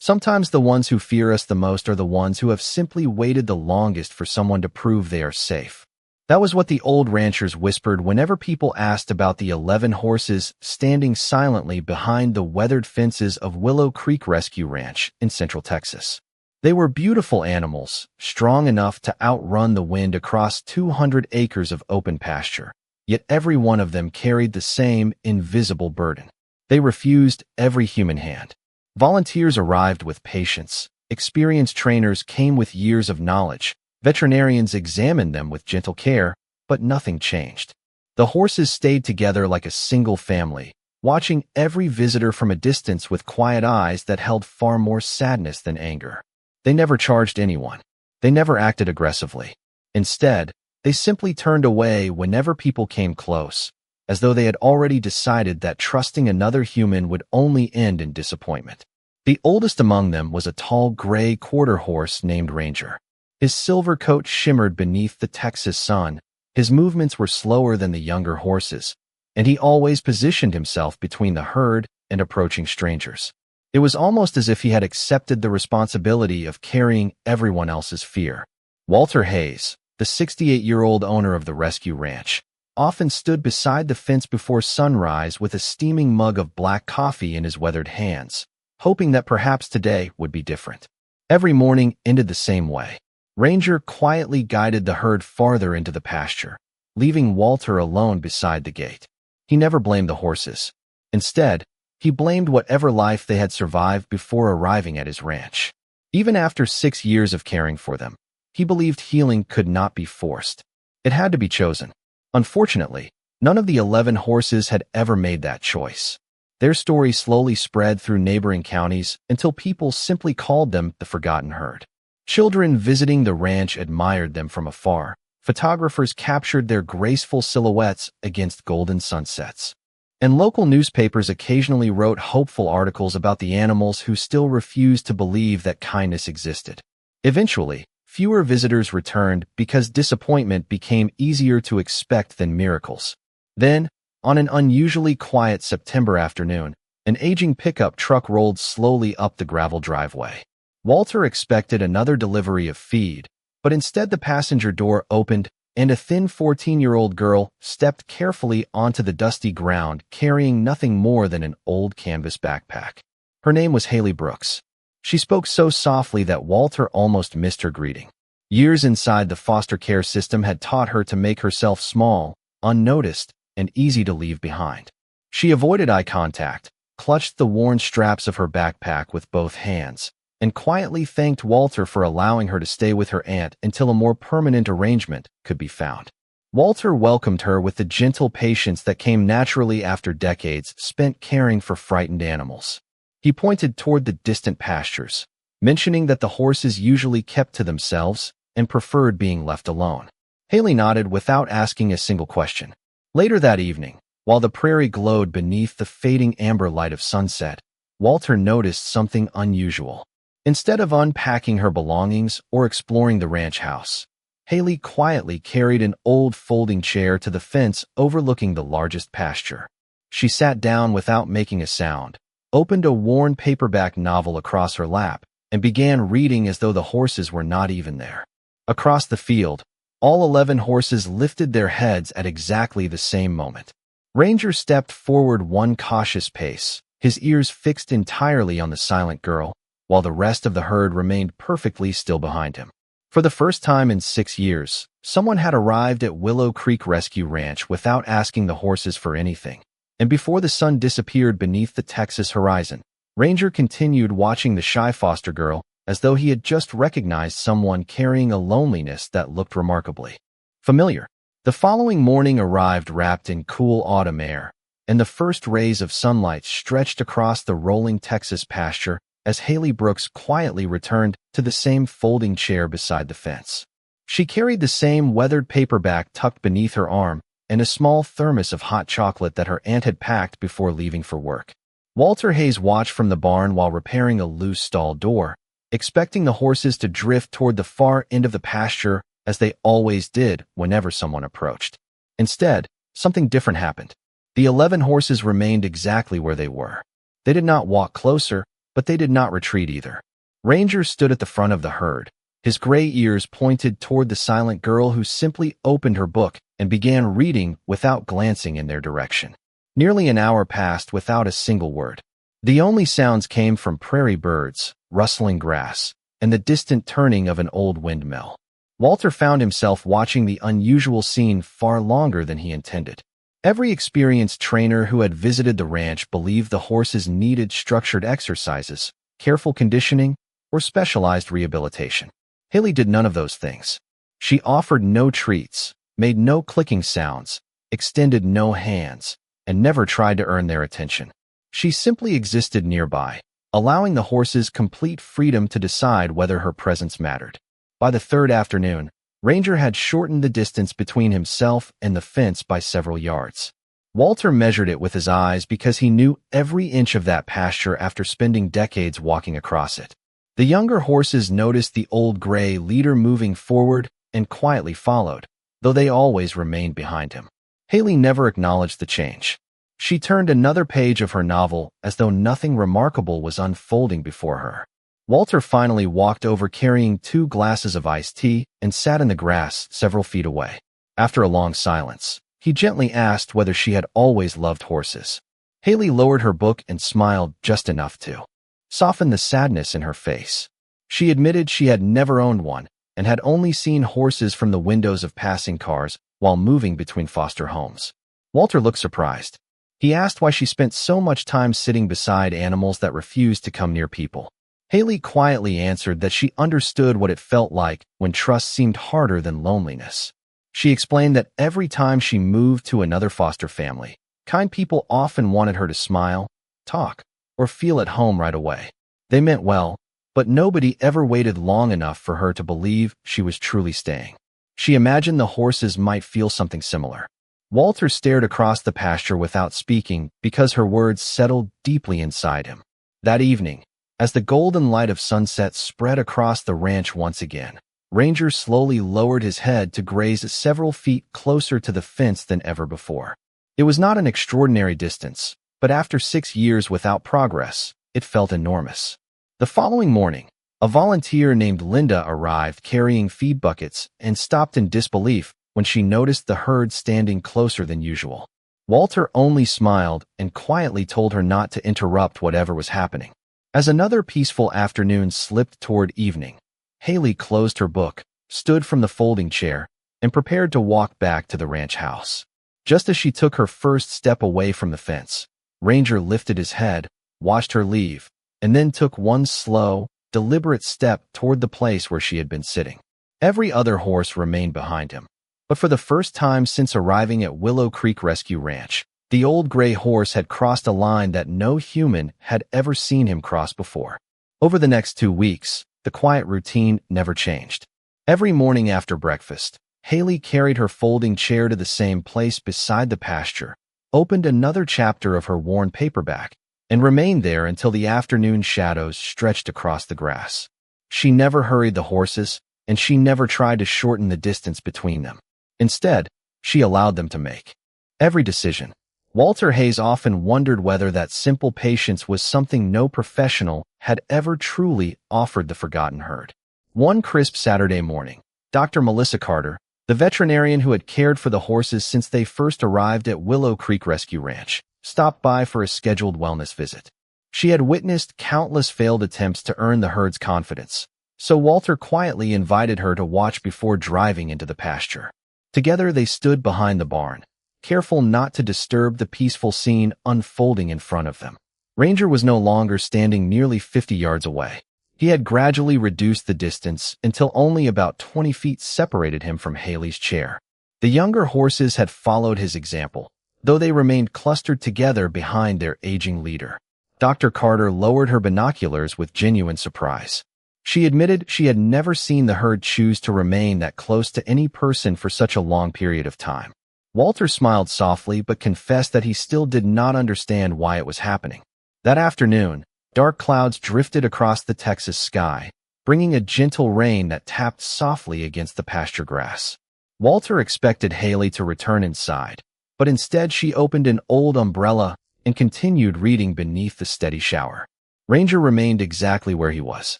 Sometimes the ones who fear us the most are the ones who have simply waited the longest for someone to prove they are safe. That was what the old ranchers whispered whenever people asked about the 11 horses standing silently behind the weathered fences of Willow Creek Rescue Ranch in Central Texas. They were beautiful animals, strong enough to outrun the wind across 200 acres of open pasture, yet every one of them carried the same invisible burden. They refused every human hand. Volunteers arrived with patience. Experienced trainers came with years of knowledge. Veterinarians examined them with gentle care, but nothing changed. The horses stayed together like a single family, watching every visitor from a distance with quiet eyes that held far more sadness than anger. They never charged anyone. They never acted aggressively. Instead, they simply turned away whenever people came close, as though they had already decided that trusting another human would only end in disappointment. The oldest among them was a tall gray quarter horse named Ranger. His silver coat shimmered beneath the Texas sun. His movements were slower than the younger horses, and he always positioned himself between the herd and approaching strangers. It was almost as if he had accepted the responsibility of carrying everyone else's fear. Walter Hayes, the 68-year-old owner of the rescue ranch, often stood beside the fence before sunrise with a steaming mug of black coffee in his weathered hands, hoping that perhaps today would be different. Every morning ended the same way. Ranger quietly guided the herd farther into the pasture, leaving Walter alone beside the gate. He never blamed the horses. Instead, he blamed whatever life they had survived before arriving at his ranch. Even after 6 years of caring for them, he believed healing could not be forced. It had to be chosen. Unfortunately, none of the 11 horses had ever made that choice. Their story slowly spread through neighboring counties until people simply called them the forgotten herd. Children visiting the ranch admired them from afar. Photographers captured their graceful silhouettes against golden sunsets. And local newspapers occasionally wrote hopeful articles about the animals who still refused to believe that kindness existed. Eventually, fewer visitors returned because disappointment became easier to expect than miracles. Then, on an unusually quiet September afternoon, an aging pickup truck rolled slowly up the gravel driveway. Walter expected another delivery of feed, but instead the passenger door opened and a thin 14-year-old girl stepped carefully onto the dusty ground carrying nothing more than an old canvas backpack. Her name was Haley Brooks. She spoke so softly that Walter almost missed her greeting. Years inside the foster care system had taught her to make herself small, unnoticed, and easy to leave behind. She avoided eye contact, clutched the worn straps of her backpack with both hands, and quietly thanked Walter for allowing her to stay with her aunt until a more permanent arrangement could be found. Walter welcomed her with the gentle patience that came naturally after decades spent caring for frightened animals. He pointed toward the distant pastures, mentioning that the horses usually kept to themselves and preferred being left alone. Haley nodded without asking a single question. Later that evening, while the prairie glowed beneath the fading amber light of sunset, Walter noticed something unusual. Instead of unpacking her belongings or exploring the ranch house, Haley quietly carried an old folding chair to the fence overlooking the largest pasture. She sat down without making a sound, opened a worn paperback novel across her lap, and began reading as though the horses were not even there. Across the field, all 11 horses lifted their heads at exactly the same moment. Ranger stepped forward one cautious pace, his ears fixed entirely on the silent girl, while the rest of the herd remained perfectly still behind him. For the first time in 6 years, someone had arrived at Willow Creek Rescue Ranch without asking the horses for anything. And before the sun disappeared beneath the Texas horizon, Ranger continued watching the shy foster girl as though he had just recognized someone carrying a loneliness that looked remarkably familiar. The following morning arrived wrapped in cool autumn air, and the first rays of sunlight stretched across the rolling Texas pasture as Haley Brooks quietly returned to the same folding chair beside the fence. She carried the same weathered paperback tucked beneath her arm and a small thermos of hot chocolate that her aunt had packed before leaving for work. Walter Hayes watched from the barn while repairing a loose stall door, expecting the horses to drift toward the far end of the pasture as they always did whenever someone approached. Instead, something different happened. The 11 horses remained exactly where they were. They did not walk closer, But they did not retreat either. Ranger stood at the front of the herd, his gray ears pointed toward the silent girl who simply opened her book and began reading without glancing in their direction. Nearly an hour passed without a single word. The only sounds came from prairie birds, rustling grass, and the distant turning of an old windmill. Walter found himself watching the unusual scene far longer than he intended. Every experienced trainer who had visited the ranch believed the horses needed structured exercises, careful conditioning, or specialized rehabilitation. Haley did none of those things. She offered no treats, made no clicking sounds, extended no hands, and never tried to earn their attention. She simply existed nearby, allowing the horses complete freedom to decide whether her presence mattered. By the third afternoon, Ranger had shortened the distance between himself and the fence by several yards. Walter measured it with his eyes because he knew every inch of that pasture after spending decades walking across it. The younger horses noticed the old gray leader moving forward and quietly followed, though they always remained behind him. Haley never acknowledged the change. She turned another page of her novel as though nothing remarkable was unfolding before her. Walter finally walked over carrying 2 glasses of iced tea and sat in the grass several feet away. After a long silence, he gently asked whether she had always loved horses. Haley lowered her book and smiled just enough to soften the sadness in her face. She admitted she had never owned one and had only seen horses from the windows of passing cars while moving between foster homes. Walter looked surprised. He asked why she spent so much time sitting beside animals that refused to come near people. Haley quietly answered that she understood what it felt like when trust seemed harder than loneliness. She explained that every time she moved to another foster family, kind people often wanted her to smile, talk, or feel at home right away. They meant well, but nobody ever waited long enough for her to believe she was truly staying. She imagined the horses might feel something similar. Walter stared across the pasture without speaking because her words settled deeply inside him. That evening, as the golden light of sunset spread across the ranch once again, Ranger slowly lowered his head to graze several feet closer to the fence than ever before. It was not an extraordinary distance, but after 6 years without progress, it felt enormous. The following morning, a volunteer named Linda arrived carrying feed buckets and stopped in disbelief when she noticed the herd standing closer than usual. Walter only smiled and quietly told her not to interrupt whatever was happening. As another peaceful afternoon slipped toward evening, Haley closed her book, stood from the folding chair, and prepared to walk back to the ranch house. Just as she took her first step away from the fence, Ranger lifted his head, watched her leave, and then took one slow, deliberate step toward the place where she had been sitting. Every other horse remained behind him. But for the first time since arriving at Willow Creek Rescue Ranch, the old gray horse had crossed a line that no human had ever seen him cross before. Over the next 2 weeks, the quiet routine never changed. Every morning after breakfast, Haley carried her folding chair to the same place beside the pasture, opened another chapter of her worn paperback, and remained there until the afternoon shadows stretched across the grass. She never hurried the horses, and she never tried to shorten the distance between them. Instead, she allowed them to make every decision. Walter Hayes often wondered whether that simple patience was something no professional had ever truly offered the forgotten herd. One crisp Saturday morning, Dr. Melissa Carter, the veterinarian who had cared for the horses since they first arrived at Willow Creek Rescue Ranch, stopped by for a scheduled wellness visit. She had witnessed countless failed attempts to earn the herd's confidence, so Walter quietly invited her to watch before driving into the pasture. Together they stood behind the barn, careful not to disturb the peaceful scene unfolding in front of them. Ranger was no longer standing nearly 50 yards away. He had gradually reduced the distance until only about 20 feet separated him from Haley's chair. The younger horses had followed his example, though they remained clustered together behind their aging leader. Dr. Carter lowered her binoculars with genuine surprise. She admitted she had never seen the herd choose to remain that close to any person for such a long period of time. Walter smiled softly but confessed that he still did not understand why it was happening. That afternoon, dark clouds drifted across the Texas sky, bringing a gentle rain that tapped softly against the pasture grass. Walter expected Haley to return inside, but instead she opened an old umbrella and continued reading beneath the steady shower. Ranger remained exactly where he was.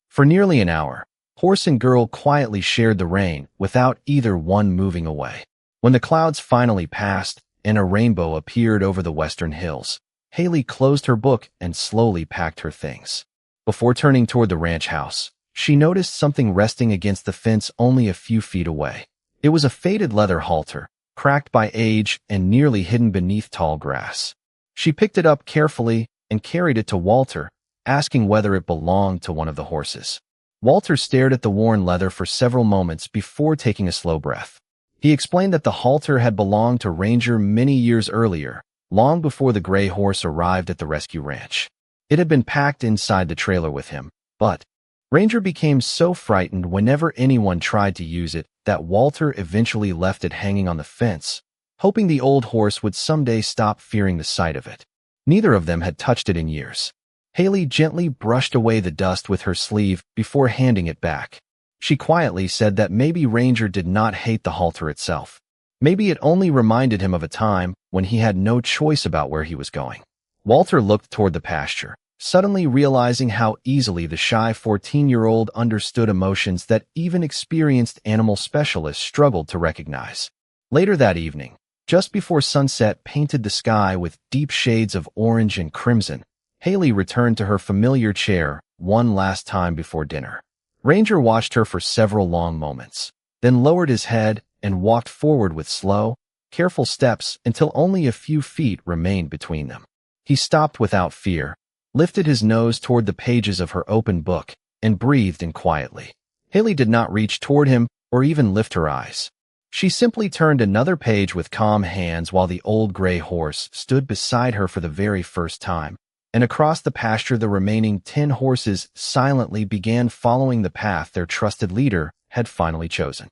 For nearly an hour, horse and girl quietly shared the rain without either one moving away. When the clouds finally passed and a rainbow appeared over the western hills, Haley closed her book and slowly packed her things. Before turning toward the ranch house, she noticed something resting against the fence only a few feet away. It was a faded leather halter, cracked by age and nearly hidden beneath tall grass. She picked it up carefully and carried it to Walter, asking whether it belonged to one of the horses. Walter stared at the worn leather for several moments before taking a slow breath. He explained that the halter had belonged to Ranger many years earlier, long before the gray horse arrived at the rescue ranch. It had been packed inside the trailer with him, but Ranger became so frightened whenever anyone tried to use it that Walter eventually left it hanging on the fence, hoping the old horse would someday stop fearing the sight of it. Neither of them had touched it in years. Haley gently brushed away the dust with her sleeve before handing it back. She quietly said that maybe Ranger did not hate the halter itself. Maybe it only reminded him of a time when he had no choice about where he was going. Walter looked toward the pasture, suddenly realizing how easily the shy 14-year-old understood emotions that even experienced animal specialists struggled to recognize. Later that evening, just before sunset painted the sky with deep shades of orange and crimson, Haley returned to her familiar chair one last time before dinner. Ranger watched her for several long moments, then lowered his head and walked forward with slow, careful steps until only a few feet remained between them. He stopped without fear, lifted his nose toward the pages of her open book, and breathed in quietly. Haley did not reach toward him or even lift her eyes. She simply turned another page with calm hands while the old gray horse stood beside her for the very first time, and across the pasture the remaining 10 horses silently began following the path their trusted leader had finally chosen.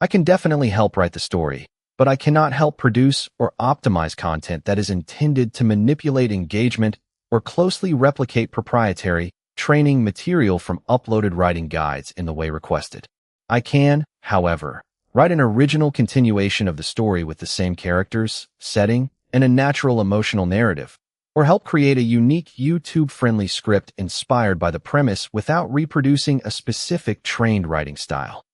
I can definitely help write the story, but I cannot help produce or optimize content that is intended to manipulate engagement or closely replicate proprietary training material from uploaded writing guides in the way requested. I can, however, write an original continuation of the story with the same characters, setting, and a natural emotional narrative, or help create a unique YouTube-friendly script inspired by the premise without reproducing a specific trained writing style.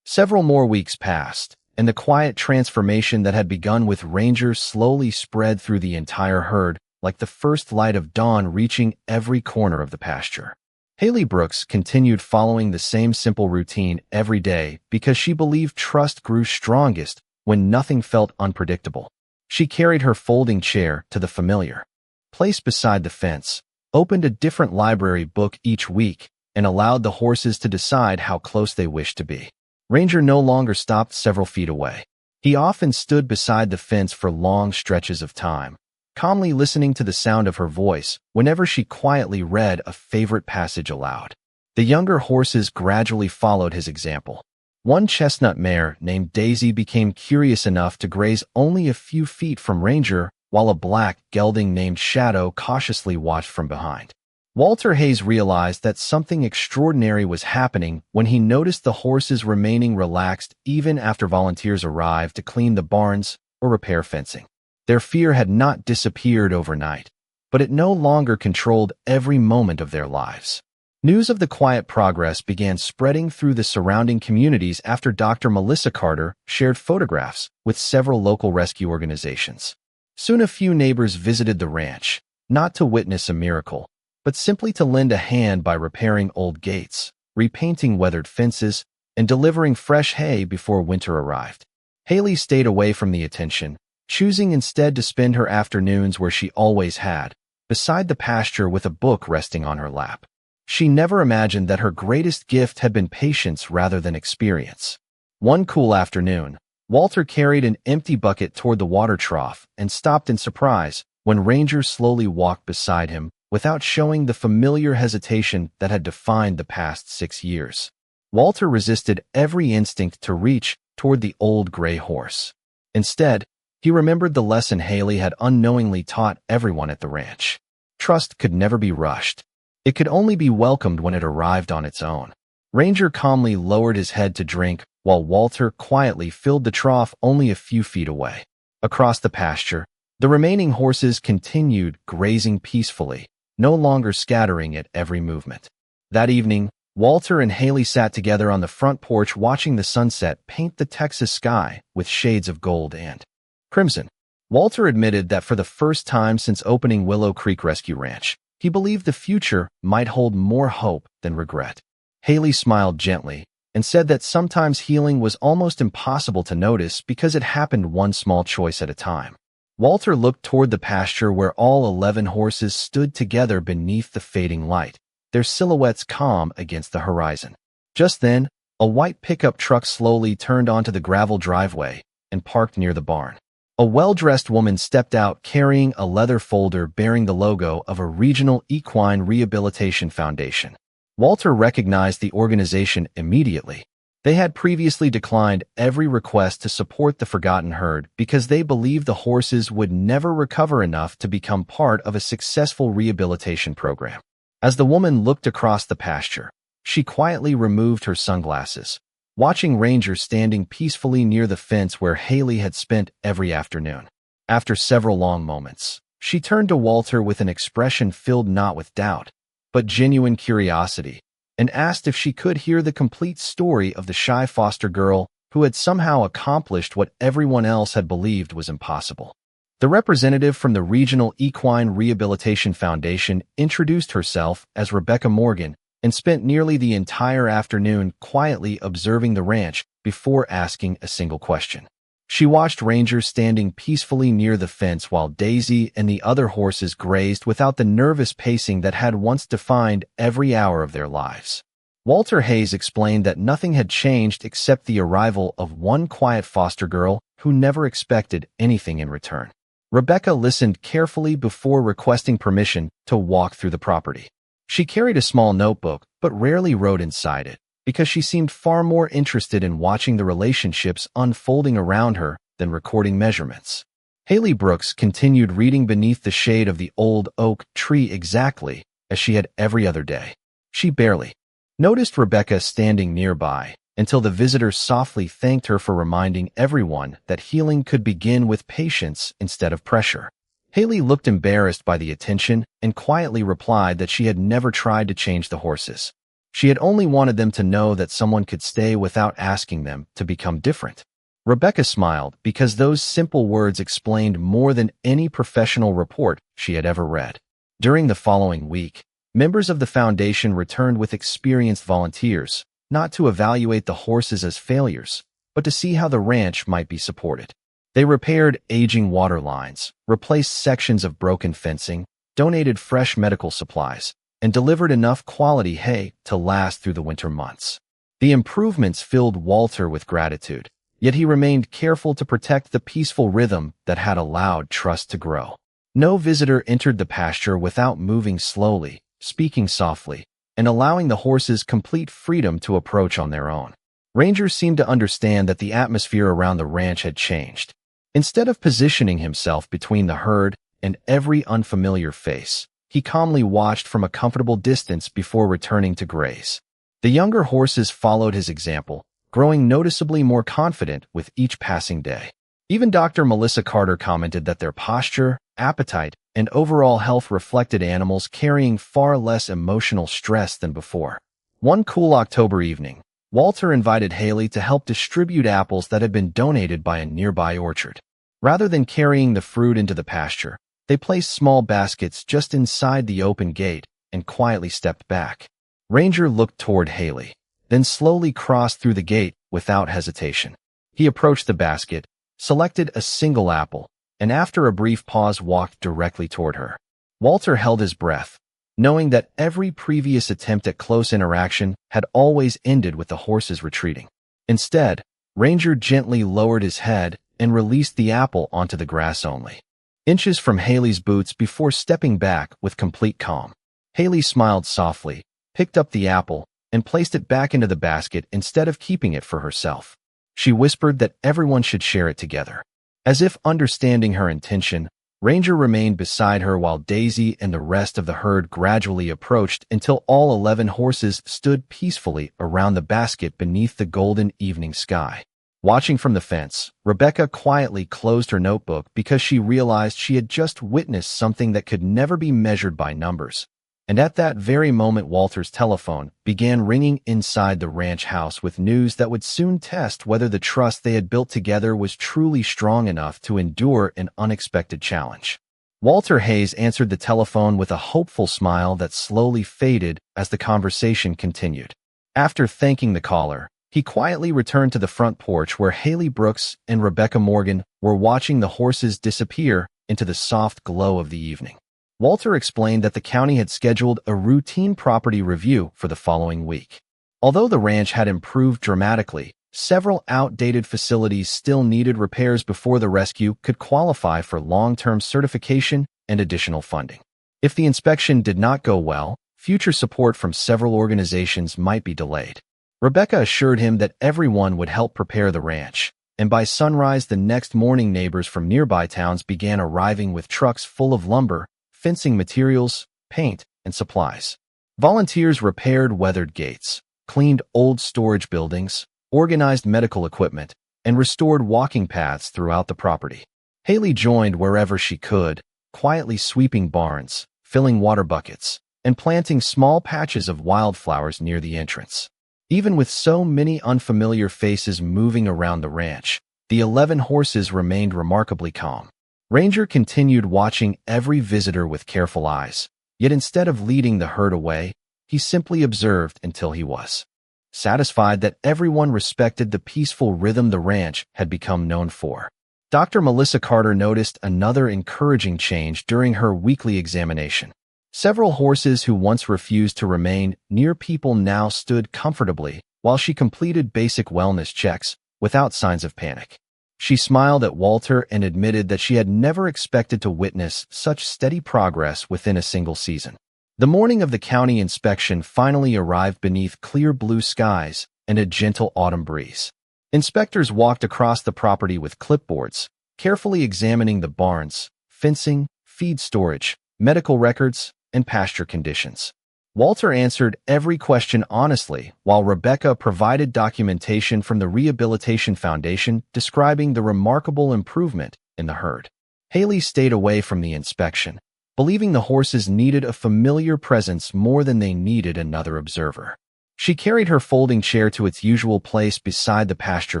Several more weeks passed, and the quiet transformation that had begun with Ranger slowly spread through the entire herd, like the first light of dawn reaching every corner of the pasture. Haley Brooks continued following the same simple routine every day because she believed trust grew strongest when nothing felt unpredictable. She carried her folding chair to the familiar place beside the fence, opened a different library book each week, and allowed the horses to decide how close they wished to be. Ranger no longer stopped several feet away. He often stood beside the fence for long stretches of time, calmly listening to the sound of her voice whenever she quietly read a favorite passage aloud. The younger horses gradually followed his example. One chestnut mare named Daisy became curious enough to graze only a few feet from Ranger, while a black gelding named Shadow cautiously watched from behind. Walter Hayes realized that something extraordinary was happening when he noticed the horses remaining relaxed even after volunteers arrived to clean the barns or repair fencing. Their fear had not disappeared overnight, but it no longer controlled every moment of their lives. News of the quiet progress began spreading through the surrounding communities after Dr. Melissa Carter shared photographs with several local rescue organizations. Soon a few neighbors visited the ranch, not to witness a miracle, but simply to lend a hand by repairing old gates, repainting weathered fences, and delivering fresh hay before winter arrived. Haley stayed away from the attention, choosing instead to spend her afternoons where she always had, beside the pasture with a book resting on her lap. She never imagined that her greatest gift had been patience rather than experience. One cool afternoon, Walter carried an empty bucket toward the water trough and stopped in surprise when Ranger slowly walked beside him without showing the familiar hesitation that had defined the past 6 years. Walter resisted every instinct to reach toward the old gray horse. Instead, he remembered the lesson Haley had unknowingly taught everyone at the ranch. Trust could never be rushed. It could only be welcomed when it arrived on its own. Ranger calmly lowered his head to drink, while Walter quietly filled the trough only a few feet away. Across the pasture, the remaining horses continued grazing peacefully, no longer scattering at every movement. That evening, Walter and Haley sat together on the front porch watching the sunset paint the Texas sky with shades of gold and crimson. Walter admitted that for the first time since opening Willow Creek Rescue Ranch, he believed the future might hold more hope than regret. Haley smiled gently and said that sometimes healing was almost impossible to notice because it happened one small choice at a time. Walter looked toward the pasture where all 11 horses stood together beneath the fading light, their silhouettes calm against the horizon. Just then, a white pickup truck slowly turned onto the gravel driveway and parked near the barn. A well-dressed woman stepped out carrying a leather folder bearing the logo of a regional equine rehabilitation foundation. Walter recognized the organization immediately. They had previously declined every request to support the forgotten herd because they believed the horses would never recover enough to become part of a successful rehabilitation program. As the woman looked across the pasture, she quietly removed her sunglasses, watching Ranger standing peacefully near the fence where Haley had spent every afternoon. After several long moments, she turned to Walter with an expression filled not with doubt, but genuine curiosity, and asked if she could hear the complete story of the shy foster girl who had somehow accomplished what everyone else had believed was impossible. The representative from the Regional Equine Rehabilitation Foundation introduced herself as Rebecca Morgan and spent nearly the entire afternoon quietly observing the ranch before asking a single question. She watched Ranger standing peacefully near the fence while Daisy and the other horses grazed without the nervous pacing that had once defined every hour of their lives. Walter Hayes explained that nothing had changed except the arrival of one quiet foster girl who never expected anything in return. Rebecca listened carefully before requesting permission to walk through the property. She carried a small notebook, but rarely wrote inside it, because she seemed far more interested in watching the relationships unfolding around her than recording measurements. Haley Brooks continued reading beneath the shade of the old oak tree exactly as she had every other day. She barely noticed Rebecca standing nearby until the visitor softly thanked her for reminding everyone that healing could begin with patience instead of pressure. Haley looked embarrassed by the attention and quietly replied that she had never tried to change the horses. She had only wanted them to know that someone could stay without asking them to become different. Rebecca smiled because those simple words explained more than any professional report she had ever read. During the following week, members of the foundation returned with experienced volunteers, not to evaluate the horses as failures, but to see how the ranch might be supported. They repaired aging water lines, replaced sections of broken fencing, donated fresh medical supplies, and delivered enough quality hay to last through the winter months. The improvements filled Walter with gratitude, yet he remained careful to protect the peaceful rhythm that had allowed trust to grow. No visitor entered the pasture without moving slowly, speaking softly, and allowing the horses complete freedom to approach on their own. Ranger seemed to understand that the atmosphere around the ranch had changed. Instead of positioning himself between the herd and every unfamiliar face, he calmly watched from a comfortable distance before returning to graze. The younger horses followed his example, growing noticeably more confident with each passing day. Even Dr. Melissa Carter commented that their posture, appetite, and overall health reflected animals carrying far less emotional stress than before. One cool October evening, Walter invited Haley to help distribute apples that had been donated by a nearby orchard. Rather than carrying the fruit into the pasture, they placed small baskets just inside the open gate and quietly stepped back. Ranger looked toward Haley, then slowly crossed through the gate without hesitation. He approached the basket, selected a single apple, and after a brief pause walked directly toward her. Walter held his breath, knowing that every previous attempt at close interaction had always ended with the horses retreating. Instead, Ranger gently lowered his head and released the apple onto the grass only, inches from Haley's boots before stepping back with complete calm. Haley smiled softly, picked up the apple, and placed it back into the basket instead of keeping it for herself. She whispered that everyone should share it together. As if understanding her intention, Ranger remained beside her while Daisy and the rest of the herd gradually approached until all 11 horses stood peacefully around the basket beneath the golden evening sky. Watching from the fence, Rebecca quietly closed her notebook because she realized she had just witnessed something that could never be measured by numbers. And at that very moment, Walter's telephone began ringing inside the ranch house with news that would soon test whether the trust they had built together was truly strong enough to endure an unexpected challenge. Walter Hayes answered the telephone with a hopeful smile that slowly faded as the conversation continued. After thanking the caller, he quietly returned to the front porch where Haley Brooks and Rebecca Morgan were watching the horses disappear into the soft glow of the evening. Walter explained that the county had scheduled a routine property review for the following week. Although the ranch had improved dramatically, several outdated facilities still needed repairs before the rescue could qualify for long-term certification and additional funding. If the inspection did not go well, future support from several organizations might be delayed. Rebecca assured him that everyone would help prepare the ranch, and by sunrise the next morning neighbors from nearby towns began arriving with trucks full of lumber, fencing materials, paint, and supplies. Volunteers repaired weathered gates, cleaned old storage buildings, organized medical equipment, and restored walking paths throughout the property. Haley joined wherever she could, quietly sweeping barns, filling water buckets, and planting small patches of wildflowers near the entrance. Even with so many unfamiliar faces moving around the ranch, the 11 horses remained remarkably calm. Ranger continued watching every visitor with careful eyes, yet instead of leading the herd away, he simply observed until he was satisfied that everyone respected the peaceful rhythm the ranch had become known for. Dr. Melissa Carter noticed another encouraging change during her weekly examination. Several horses who once refused to remain near people now stood comfortably while she completed basic wellness checks without signs of panic. She smiled at Walter and admitted that she had never expected to witness such steady progress within a single season. The morning of the county inspection finally arrived beneath clear blue skies and a gentle autumn breeze. Inspectors walked across the property with clipboards, carefully examining the barns, fencing, feed storage, medical records, and pasture conditions. Walter answered every question honestly, while Rebecca provided documentation from the Rehabilitation Foundation describing the remarkable improvement in the herd. Haley stayed away from the inspection, believing the horses needed a familiar presence more than they needed another observer. She carried her folding chair to its usual place beside the pasture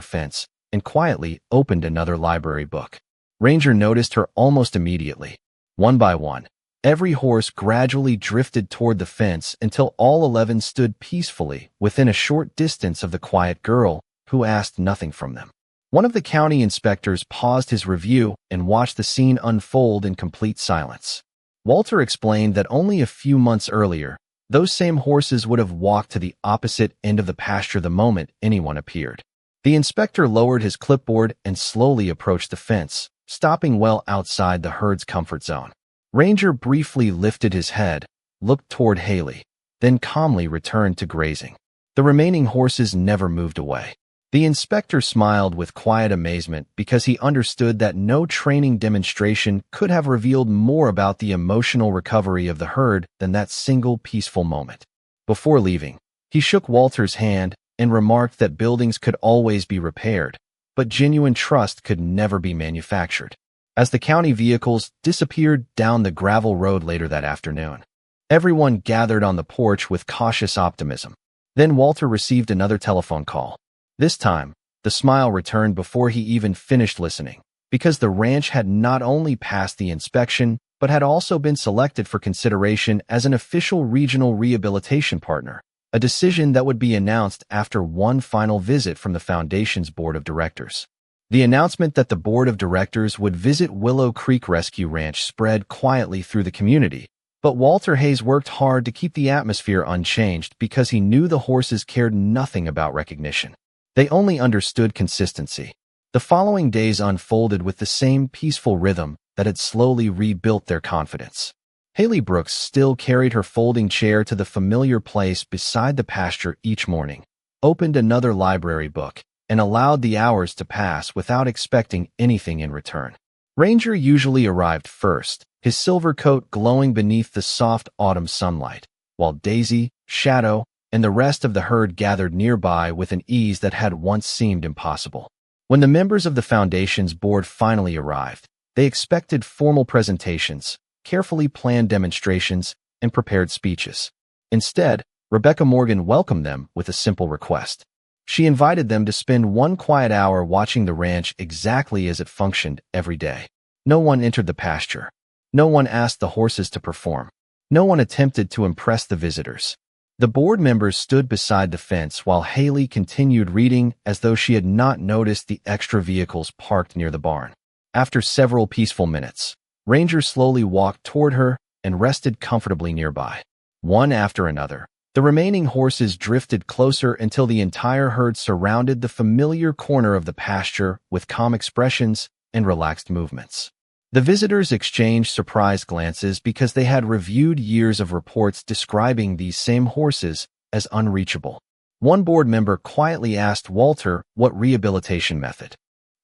fence and quietly opened another library book. Ranger noticed her almost immediately. One by one, every horse gradually drifted toward the fence until all 11 stood peacefully within a short distance of the quiet girl who asked nothing from them. One of the county inspectors paused his review and watched the scene unfold in complete silence. Walter explained that only a few months earlier, those same horses would have walked to the opposite end of the pasture the moment anyone appeared. The inspector lowered his clipboard and slowly approached the fence, stopping well outside the herd's comfort zone. Ranger briefly lifted his head, looked toward Haley, then calmly returned to grazing. The remaining horses never moved away. The inspector smiled with quiet amazement because he understood that no training demonstration could have revealed more about the emotional recovery of the herd than that single peaceful moment. Before leaving, he shook Walter's hand and remarked that buildings could always be repaired, but genuine trust could never be manufactured. As the county vehicles disappeared down the gravel road later that afternoon, everyone gathered on the porch with cautious optimism. Then Walter received another telephone call. This time, the smile returned before he even finished listening, because the ranch had not only passed the inspection, but had also been selected for consideration as an official regional rehabilitation partner, a decision that would be announced after one final visit from the Foundation's board of directors. The announcement that the board of directors would visit Willow Creek Rescue Ranch spread quietly through the community, but Walter Hayes worked hard to keep the atmosphere unchanged because he knew the horses cared nothing about recognition. They only understood consistency. The following days unfolded with the same peaceful rhythm that had slowly rebuilt their confidence. Haley Brooks still carried her folding chair to the familiar place beside the pasture each morning, opened another library book, and allowed the hours to pass without expecting anything in return. Ranger usually arrived first, his silver coat glowing beneath the soft autumn sunlight, while Daisy, Shadow, and the rest of the herd gathered nearby with an ease that had once seemed impossible. When the members of the foundation's board finally arrived, they expected formal presentations, carefully planned demonstrations, and prepared speeches. Instead, Rebecca Morgan welcomed them with a simple request. She invited them to spend one quiet hour watching the ranch exactly as it functioned every day. No one entered the pasture. No one asked the horses to perform. No one attempted to impress the visitors. The board members stood beside the fence while Haley continued reading as though she had not noticed the extra vehicles parked near the barn. After several peaceful minutes, Ranger slowly walked toward her and rested comfortably nearby. One after another, the remaining horses drifted closer until the entire herd surrounded the familiar corner of the pasture with calm expressions and relaxed movements. The visitors exchanged surprised glances because they had reviewed years of reports describing these same horses as unreachable. One board member quietly asked Walter what rehabilitation method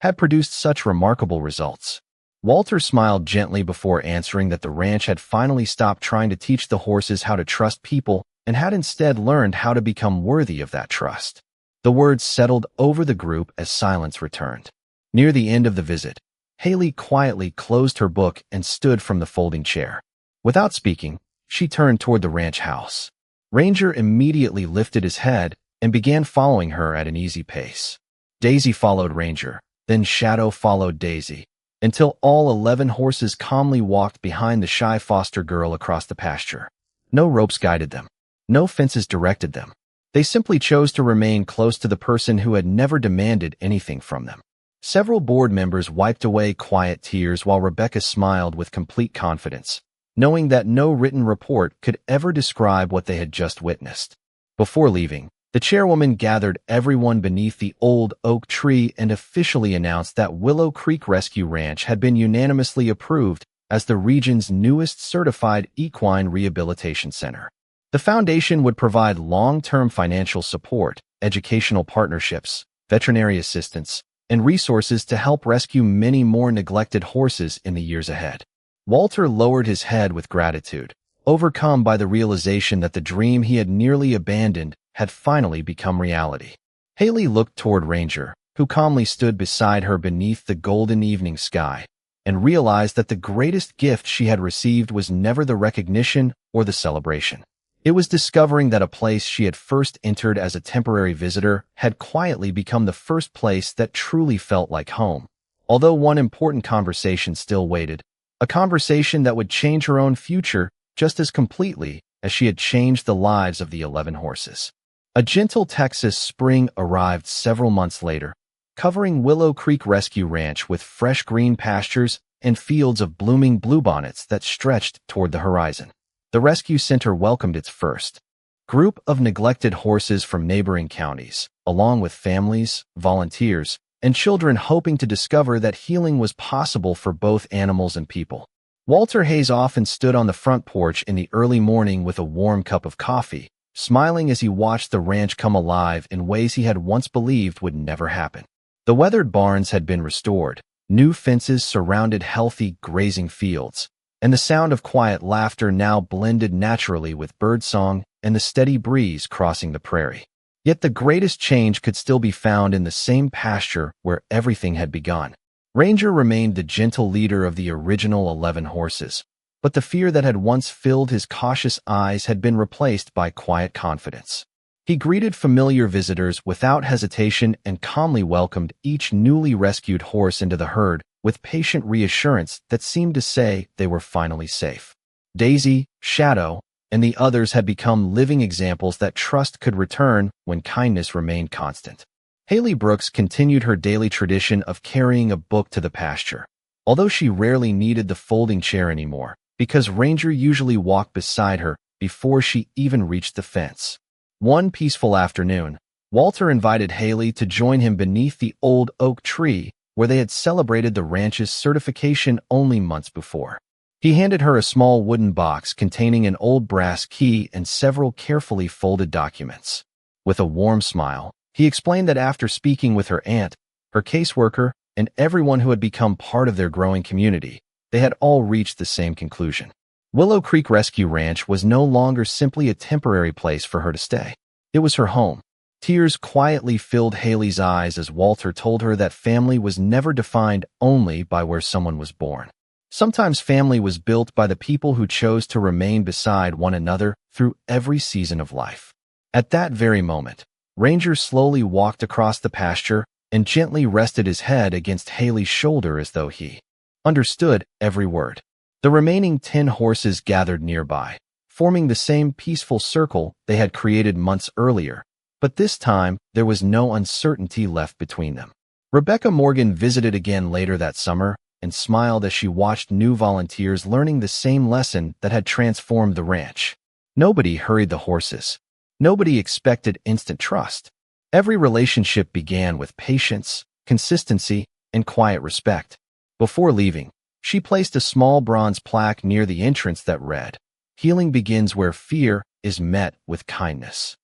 had produced such remarkable results. Walter smiled gently before answering that the ranch had finally stopped trying to teach the horses how to trust people and had instead learned how to become worthy of that trust. The words settled over the group as silence returned. Near the end of the visit, Haley quietly closed her book and stood from the folding chair. Without speaking, she turned toward the ranch house. Ranger immediately lifted his head and began following her at an easy pace. Daisy followed Ranger, then Shadow followed Daisy, until all 11 horses calmly walked behind the shy foster girl across the pasture. No ropes guided them. No fences directed them. They simply chose to remain close to the person who had never demanded anything from them. Several board members wiped away quiet tears while Rebecca smiled with complete confidence, knowing that no written report could ever describe what they had just witnessed. Before leaving, the chairwoman gathered everyone beneath the old oak tree and officially announced that Willow Creek Rescue Ranch had been unanimously approved as the region's newest certified equine rehabilitation center. The foundation would provide long-term financial support, educational partnerships, veterinary assistance, and resources to help rescue many more neglected horses in the years ahead. Walter lowered his head with gratitude, overcome by the realization that the dream he had nearly abandoned had finally become reality. Haley looked toward Ranger, who calmly stood beside her beneath the golden evening sky, and realized that the greatest gift she had received was never the recognition or the celebration. It was discovering that a place she had first entered as a temporary visitor had quietly become the first place that truly felt like home. Although one important conversation still waited, a conversation that would change her own future just as completely as she had changed the lives of the 11 horses. A gentle Texas spring arrived several months later, covering Willow Creek Rescue Ranch with fresh green pastures and fields of blooming bluebonnets that stretched toward the horizon. The rescue center welcomed its first group of neglected horses from neighboring counties, along with families, volunteers, and children hoping to discover that healing was possible for both animals and people. Walter Hayes often stood on the front porch in the early morning with a warm cup of coffee, smiling as he watched the ranch come alive in ways he had once believed would never happen. The weathered barns had been restored, new fences surrounded healthy grazing fields, and the sound of quiet laughter now blended naturally with birdsong and the steady breeze crossing the prairie. Yet the greatest change could still be found in the same pasture where everything had begun. Ranger remained the gentle leader of the original 11 horses, but the fear that had once filled his cautious eyes had been replaced by quiet confidence. He greeted familiar visitors without hesitation and calmly welcomed each newly rescued horse into the herd with patient reassurance that seemed to say they were finally safe. Daisy, Shadow, and the others had become living examples that trust could return when kindness remained constant. Haley Brooks continued her daily tradition of carrying a book to the pasture, although she rarely needed the folding chair anymore, because Ranger usually walked beside her before she even reached the fence. One peaceful afternoon, Walter invited Haley to join him beneath the old oak tree where they had celebrated the ranch's certification only months before. He handed her a small wooden box containing an old brass key and several carefully folded documents. With a warm smile, he explained that after speaking with her aunt, her caseworker, and everyone who had become part of their growing community, they had all reached the same conclusion. Willow Creek Rescue Ranch was no longer simply a temporary place for her to stay. It was her home. Tears quietly filled Haley's eyes as Walter told her that family was never defined only by where someone was born. Sometimes family was built by the people who chose to remain beside one another through every season of life. At that very moment, Ranger slowly walked across the pasture and gently rested his head against Haley's shoulder as though he understood every word. The remaining 10 horses gathered nearby, forming the same peaceful circle they had created months earlier, but this time there was no uncertainty left between them. Rebecca Morgan visited again later that summer and smiled as she watched new volunteers learning the same lesson that had transformed the ranch. Nobody hurried the horses. Nobody expected instant trust. Every relationship began with patience, consistency, and quiet respect. Before leaving, she placed a small bronze plaque near the entrance that read, "Healing begins where fear is met with kindness."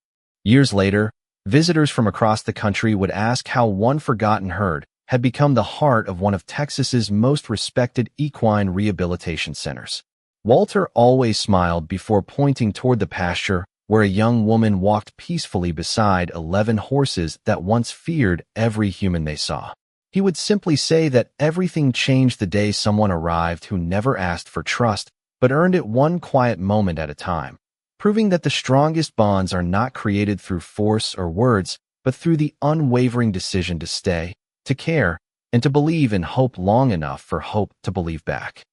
Years later, visitors from across the country would ask how one forgotten herd had become the heart of one of Texas's most respected equine rehabilitation centers. Walter always smiled before pointing toward the pasture where a young woman walked peacefully beside 11 horses that once feared every human they saw. He would simply say that everything changed the day someone arrived who never asked for trust, but earned it one quiet moment at a time, proving that the strongest bonds are not created through force or words, but through the unwavering decision to stay, to care, and to believe in hope long enough for hope to believe back.